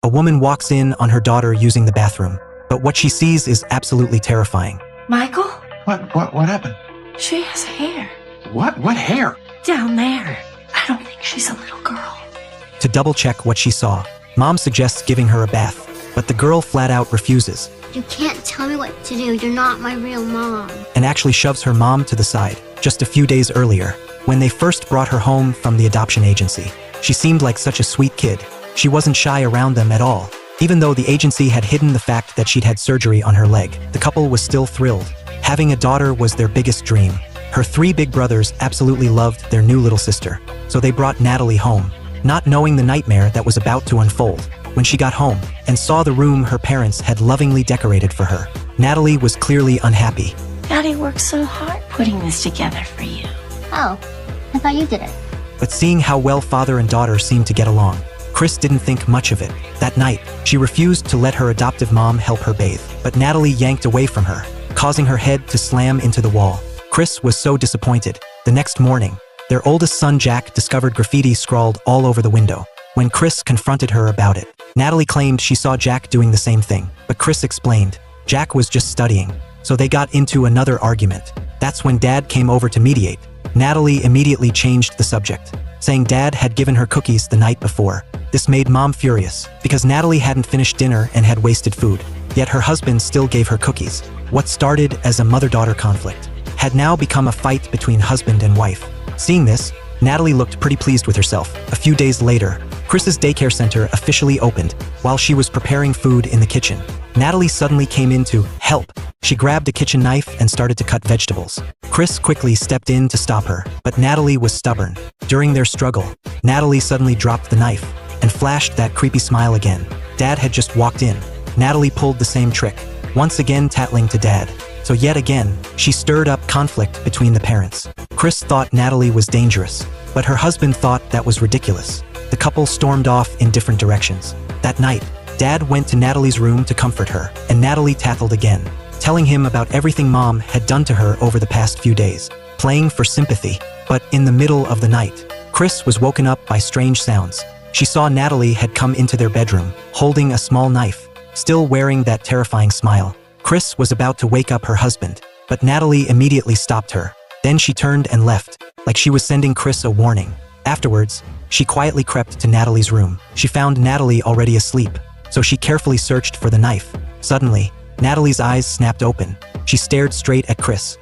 A woman walks in on her daughter using the bathroom, but what she sees is absolutely terrifying. Michael? What happened? She has hair. What hair? Down there. I don't think she's a little girl. To double-check what she saw, Mom suggests giving her a bath, but the girl flat out refuses. You can't tell me what to do. You're not my real mom. And actually shoves her mom to the side. Just a few days earlier, when they first brought her home from the adoption agency, she seemed like such a sweet kid. She wasn't shy around them at all. Even though the agency had hidden the fact that she'd had surgery on her leg, the couple was still thrilled. Having a daughter was their biggest dream. Her 3 big brothers absolutely loved their new little sister, so they brought Natalie home, not knowing the nightmare that was about to unfold. When she got home and saw the room her parents had lovingly decorated for her, Natalie was clearly unhappy. Daddy worked so hard putting this together for you. Oh, I thought you did it. But seeing how well father and daughter seemed to get along, Chris didn't think much of it. That night, she refused to let her adoptive mom help her bathe, but Natalie yanked away from her, causing her head to slam into the wall. Chris was so disappointed. The next morning, their oldest son Jack discovered graffiti scrawled all over the window. When Chris confronted her about it, Natalie claimed she saw Jack doing the same thing, but Chris explained Jack was just studying, so they got into another argument. That's when Dad came over to mediate. Natalie immediately changed the subject, saying Dad had given her cookies the night before. This made Mom furious, because Natalie hadn't finished dinner and had wasted food, yet her husband still gave her cookies. What started as a mother-daughter conflict had now become a fight between husband and wife. Seeing this, Natalie looked pretty pleased with herself. A few days later, Chris's daycare center officially opened. While she was preparing food in the kitchen, Natalie suddenly came in to help. She grabbed a kitchen knife and started to cut vegetables. Chris quickly stepped in to stop her, but Natalie was stubborn. During their struggle, Natalie suddenly dropped the knife and flashed that creepy smile again. Dad had just walked in. Natalie pulled the same trick, once again tattling to Dad. So yet again, she stirred up conflict between the parents. Chris thought Natalie was dangerous, but her husband thought that was ridiculous. The couple stormed off in different directions. That night, Dad went to Natalie's room to comfort her, and Natalie tattled again, telling him about everything Mom had done to her over the past few days, playing for sympathy. But in the middle of the night, Chris was woken up by strange sounds. She saw Natalie had come into their bedroom, holding a small knife, still wearing that terrifying smile. Chris was about to wake up her husband, but Natalie immediately stopped her. Then she turned and left, like she was sending Chris a warning. Afterwards, she quietly crept to Natalie's room. She found Natalie already asleep, so she carefully searched for the knife. Suddenly, Natalie's eyes snapped open. She stared straight at Chris,